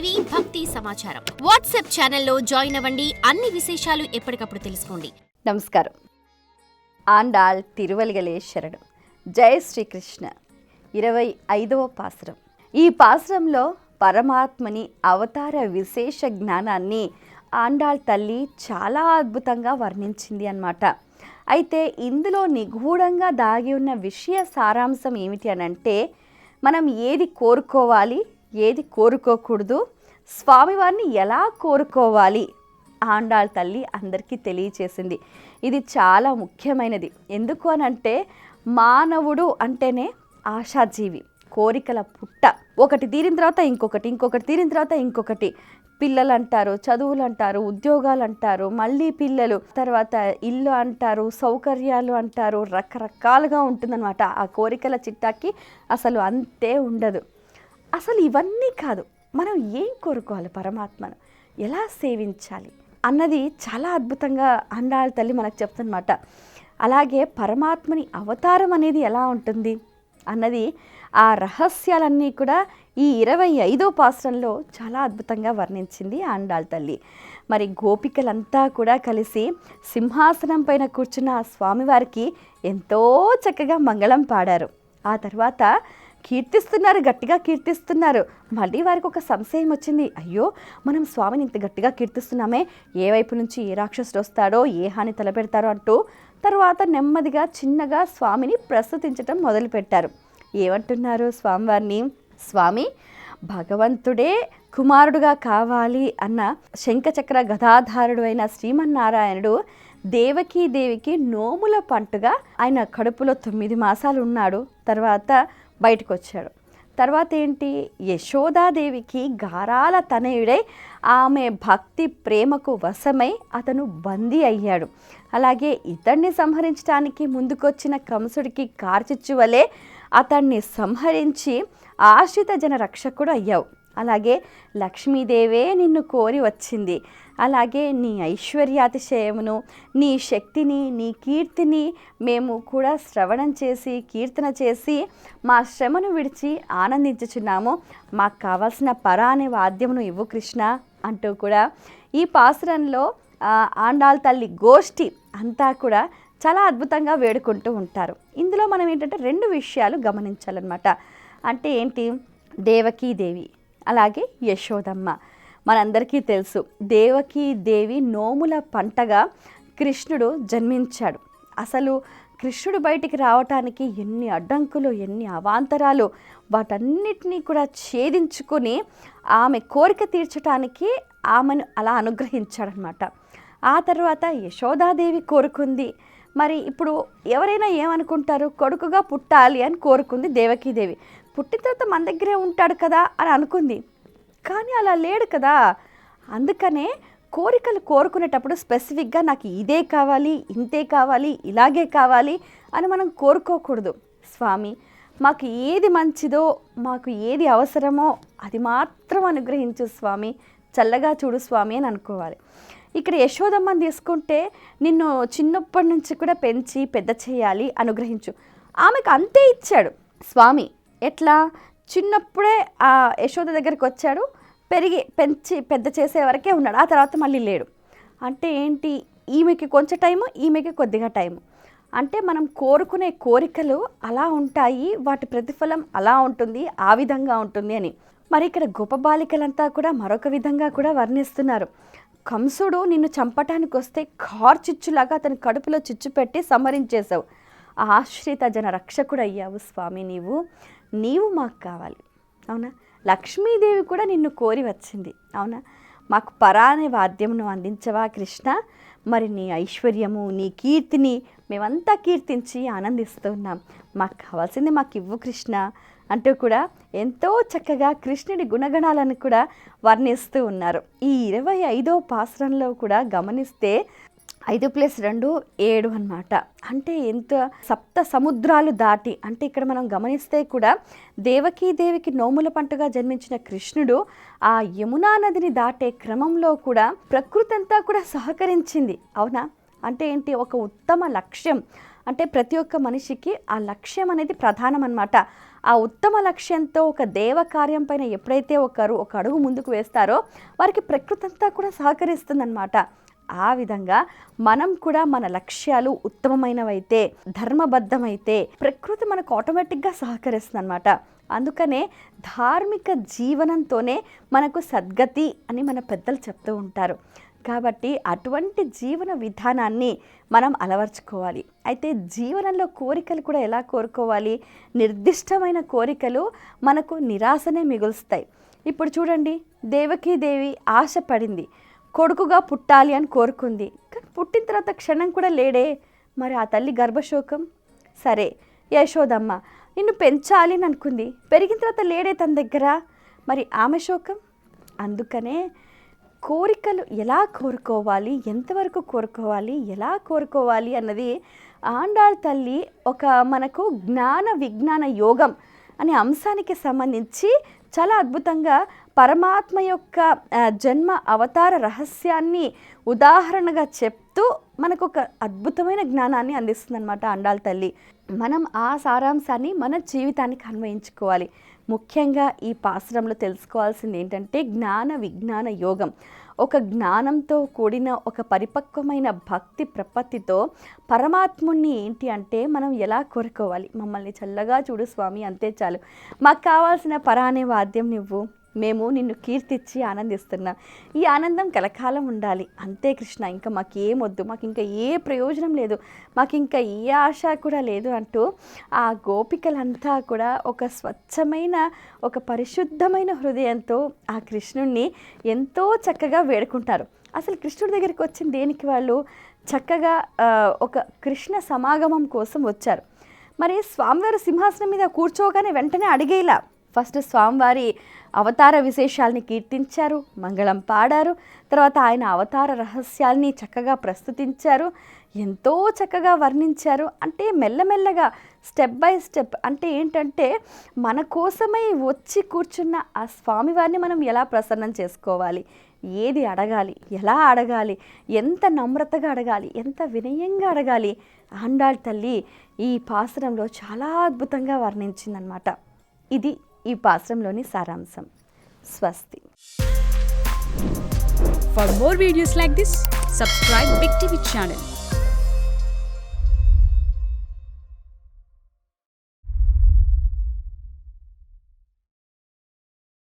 TV భక్తి సమాచారం WhatsApp ఛానల్లో జాయిన్ అవ్వండి. అన్ని విశేషాలు ఎప్పటికప్పుడు తెలుసుకోండి. నమస్కారం. ఆండాళ్ తిరువలిగలే శరణం. జై శ్రీకృష్ణ. 25వ పాసురం. ఈ పాసురంలో పరమాత్మని అవతార విశేష జ్ఞానాన్ని ఆండాళ్ తల్లి చాలా అద్భుతంగా వర్ణించింది అన్నమాట. అయితే ఇందులో నిగూఢంగా దాగి ఉన్న విషయ సారాంశం ఏమిటి అనంటే, మనం ఏది కోరుకోవాలి, ఏది కోరుకోకూడదు, స్వామివారిని ఎలా కోరుకోవాలి ఆండాళ్ తల్లి అందరికీ తెలియచేసింది. ఇది చాలా ముఖ్యమైనది. ఎందుకు అనంటే, మానవుడు అంటేనే ఆశాజీవి, కోరికల పుట్ట. ఒకటి తీరిన తర్వాత ఇంకొకటి, ఇంకొకటి తీరిన తర్వాత ఇంకొకటి. పిల్లలు అంటారు, చదువులు అంటారు, ఉద్యోగాలు అంటారు, మళ్ళీ పిల్లలు, తర్వాత ఇల్లు అంటారు, సౌకర్యాలు అంటారు, రకరకాలుగా ఉంటుందన్నమాట. ఆ కోరికల చిట్టాకి అసలు అంతే ఉండదు. అసలు ఇవన్నీ కాదు, మనం ఏం కోరుకోవాలి, పరమాత్మను ఎలా సేవించాలి అన్నది చాలా అద్భుతంగా ఆండాళ్ తల్లి మనకు చెప్తుందన్నమాట. అలాగే పరమాత్మని అవతారం అనేది ఎలా ఉంటుంది అన్నది, ఆ రహస్యాలన్నీ కూడా ఈ 25వ పాసురంలో చాలా అద్భుతంగా వర్ణించింది ఆండాళ్ తల్లి. మరి గోపికలంతా కూడా కలిసి సింహాసనం పైన కూర్చున్న ఆ స్వామివారికి ఎంతో చక్కగా మంగళం పాడారు. ఆ తర్వాత కీర్తిస్తున్నారు, గట్టిగా కీర్తిస్తున్నారు. మళ్ళీ వారికి ఒక సంశయం వచ్చింది. అయ్యో, మనం స్వామిని ఇంత గట్టిగా కీర్తిస్తున్నామే, ఏ వైపు నుంచి ఏ రాక్షసుడు వస్తాడో, ఏ హాని తలపెడతారో అంటూ తర్వాత నెమ్మదిగా చిన్నగా స్వామిని ప్రస్తుతించటం మొదలుపెట్టారు. ఏమంటున్నారు స్వామివారిని? స్వామి, భగవంతుడే కుమారుడుగా కావాలి అన్న శంఖచక్ర గదాధారుడు అయిన శ్రీమన్నారాయణుడు దేవికి నోముల పంటుగా ఆయన కడుపులో 9 మాసాలు ఉన్నాడు. తర్వాత బయటకు వచ్చాడు. తర్వాత ఏంటి, యశోదాదేవికి గారాల తనయుడై ఆమె భక్తి ప్రేమకు వశమై అతను బందీ అయ్యాడు. అలాగే ఇతన్ని సంహరించడానికి ముందుకొచ్చిన కంసుడికి కార్చిచ్చు వలె అతన్ని సంహరించి ఆశ్రిత జన రక్షకుడు అయ్యావు. అలాగే లక్ష్మీదేవే నిన్ను కోరి వచ్చింది. అలాగే నీ ఐశ్వర్యాతిశయమును, నీ శక్తిని, నీ కీర్తిని మేము కూడా శ్రవణం చేసి కీర్తన చేసి మా శ్రమను విడిచి ఆనందించుచున్నాము. మాకు కావాల్సిన పరాని వాద్యమును ఇవ్వు కృష్ణ అంటూ కూడా ఈ పాసురంలో ఆండాళ్ తల్లి గోష్ఠి అంతా కూడా చాలా అద్భుతంగా వేడుకుంటూ ఉంటారు. ఇందులో మనం ఏంటంటే 2 విషయాలు గమనించాలన్నమాట. అంటే ఏంటి, దేవకీదేవి అలాగే యశోదమ్మ. మనందరికీ తెలుసు, దేవకీదేవి నోముల పంటగా కృష్ణుడు జన్మించాడు. అసలు కృష్ణుడు బయటికి రావటానికి ఎన్ని అడ్డంకులు, ఎన్ని అవాంతరాలు, వాటన్నిటినీ కూడా ఛేదించుకొని ఆమె కోరిక తీర్చడానికి ఆమెను అలా అనుగ్రహించాడనమాట. ఆ తర్వాత యశోదాదేవి కోరుకుంది. మరి ఇప్పుడు ఎవరైనా ఏమనుకుంటారు, కొడుకుగా పుట్టాలి అని కోరుకుంది దేవకీదేవి. పుట్టిన తర్వాత మన దగ్గరే ఉంటాడు కదా అని అనుకుంది. కానీ అలా లేడు కదా. అందుకనే కోరికలు కోరుకునేటప్పుడు స్పెసిఫిక్గా నాకు ఇదే కావాలి, ఇంతే కావాలి, ఇలాగే కావాలి అని మనం కోరుకోకూడదు. స్వామి, మాకు ఏది మంచిదో, మాకు ఏది అవసరమో అది మాత్రం అనుగ్రహించు స్వామి, చల్లగా చూడు స్వామి అని అనుకోవాలి. ఇక్కడ యశోదమ్మని తీసుకుంటే, నిన్ను చిన్నప్పటి నుంచి కూడా పెంచి పెద్ద చేయాలి, అనుగ్రహించు. ఆమెకు అంతే ఇచ్చాడు స్వామి. ఎట్లా? చిన్నప్పుడే ఆ యశోద దగ్గరికి వచ్చాడు, పెంచి పెద్ద చేసే వరకే ఉన్నాడు. ఆ తర్వాత మళ్ళీ లేడు. అంటే ఏంటి, ఈమెకి కొంచెం టైము, ఈమెకి కొద్దిగా టైము. అంటే మనం కోరుకునే కోరికలు అలా ఉంటాయి, వాటి ప్రతిఫలం అలా ఉంటుంది, ఆ విధంగా ఉంటుంది అని. మరి ఇక్కడ గొప్ప బాలికలంతా కూడా మరొక విధంగా కూడా వర్ణిస్తున్నారు. కంసుడు నిన్ను చంపటానికి వస్తే కార్చిచ్చులాగా అతని కడుపులో చిచ్చు పెట్టి సంహరించేశావు. ఆశ్రిత జన రక్షకుడు అయ్యావు స్వామి. నీవు మాకు కావాలి, అవునా? లక్ష్మీదేవి కూడా నిన్ను కోరి వచ్చింది, అవునా? మాకు పరాని వాద్యమును అందించవా కృష్ణ? మరి నీ ఐశ్వర్యము, నీ కీర్తిని మేమంతా కీర్తించి ఆనందిస్తూ ఉన్నాం. మాకు కావాల్సింది మాకు ఇవ్వు కృష్ణ అంటూ కూడా ఎంతో చక్కగా కృష్ణుడి గుణగణాలను కూడా వర్ణిస్తూ ఉన్నారు. ఈ 25వ పాసురంలో కూడా గమనిస్తే 5+2 7 అన్నమాట. అంటే ఎంత సప్త సముద్రాలు దాటి, అంటే ఇక్కడ మనం గమనిస్తే కూడా దేవకీదేవికి నోముల పంటగా జన్మించిన కృష్ణుడు ఆ యమునా నదిని దాటే క్రమంలో కూడా ప్రకృతి అంతా కూడా సహకరించింది, అవునా? అంటే ఏంటి, ఒక ఉత్తమ లక్ష్యం. అంటే ప్రతి ఒక్క మనిషికి ఆ లక్ష్యం అనేది ప్రధానం అన్నమాట. ఆ ఉత్తమ లక్ష్యంతో ఒక దేవ కార్యం పైన ఎప్పుడైతే ఒకరు ఒక అడుగు ముందుకు వేస్తారో వారికి ప్రకృతి అంతా కూడా సహకరిస్తుందన్నమాట. ఆ విధంగా మనం కూడా మన లక్ష్యాలు ఉత్తమమైనవైతే, ధర్మబద్ధమైతే ప్రకృతి మనకు ఆటోమేటిక్గా సహకరిస్తుంది అనమాట. అందుకనే ధార్మిక జీవనంతోనే మనకు సద్గతి అని మన పెద్దలు చెప్తూ ఉంటారు. కాబట్టి అటువంటి జీవన విధానాన్ని మనం అలవర్చుకోవాలి. అయితే జీవనంలో కోరికలు కూడా ఎలా కోరుకోవాలి? నిర్దిష్టమైన కోరికలు మనకు నిరాశనే మిగులుస్తాయి. ఇప్పుడు చూడండి, దేవకీదేవి ఆశపడింది, కొడుకుగా పుట్టాలి అని కోరుకుంది. కానీ పుట్టిన తర్వాత క్షణం కూడా లేడే. మరి ఆ తల్లి గర్భశోకం. సరే, యశోదమ్మ నిన్ను పెంచాలి అని అనుకుంది, పెరిగిన తర్వాత లేడే తన దగ్గర. మరి ఆమె శోకం. అందుకనే కోరికలు ఎలా కోరుకోవాలి, ఎంతవరకు కోరుకోవాలి, ఎలా కోరుకోవాలి అన్నది ఆండాళ్ తల్లి ఒక మనకు జ్ఞాన విజ్ఞాన యోగం అనే అంశానికి సంబంధించి చాలా అద్భుతంగా పరమాత్మ యొక్క జన్మ అవతార రహస్యాన్ని ఉదాహరణగా చెప్తూ మనకు ఒక అద్భుతమైన జ్ఞానాన్ని అందిస్తుందన్నమాట ఆండాళ్ తల్లి. మనం ఆ సారాంశాన్ని మన జీవితానికి అన్వయించుకోవాలి. ముఖ్యంగా ఈ పాసురంలో తెలుసుకోవాల్సింది ఏంటంటే జ్ఞాన విజ్ఞాన యోగం. ఒక జ్ఞానంతో కూడిన ఒక పరిపక్వమైన భక్తి ప్రపత్తితో పరమాత్ముణ్ణి ఏంటి అంటే మనం ఎలా కోరుకోవాలి? మమ్మల్ని చల్లగా చూడు స్వామి, అంతే చాలు, మాకు కావాల్సిన పరానే వాద్యం నువ్వు, మేము నిన్ను కీర్తించి ఆనందిస్తున్నాం, ఈ ఆనందం కలకాలం ఉండాలి, అంతే కృష్ణ, ఇంకా మాకేమొద్దు, మాకు ఇంకా ఏ ప్రయోజనం లేదు, మాకు ఇంకా ఏ ఆశ కూడా లేదు అంటూ ఆ గోపికలంతా కూడా ఒక స్వచ్ఛమైన ఒక పరిశుద్ధమైన హృదయంతో ఆ కృష్ణుణ్ణి ఎంతో చక్కగా వేడుకుంటారు. అసలు కృష్ణుడి దగ్గరికి వచ్చిన దేనికి? వాళ్ళు చక్కగా ఒక కృష్ణ సమాగమం కోసం వచ్చారు. మరి స్వామివారి సింహాసనం మీద కూర్చోగానే వెంటనే అడిగేలా ఫస్ట్ స్వామివారి అవతార విశేషాలని కీర్తించారు, మంగళం పాడారు, తర్వాత ఆయన అవతార రహస్యాల్ని చక్కగా ప్రస్తుతించారు, ఎంతో చక్కగా వర్ణించారు. అంటే మెల్లమెల్లగా స్టెప్ బై స్టెప్, అంటే ఏంటంటే మన కోసమై వచ్చి కూర్చున్న ఆ స్వామివారిని మనం ఎలా ప్రసన్నం చేసుకోవాలి, ఏది అడగాలి, ఎలా అడగాలి, ఎంత నమ్రతగా అడగాలి, ఎంత వినయంగా అడగాలి, ఆండాళ్ తల్లి ఈ పాసురంలో చాలా అద్భుతంగా వర్ణించిందనమాట. ఇది ఈ పాసురంలోని సారాంశం. స్వస్తి. For more videos like this, subscribe Big TV channel.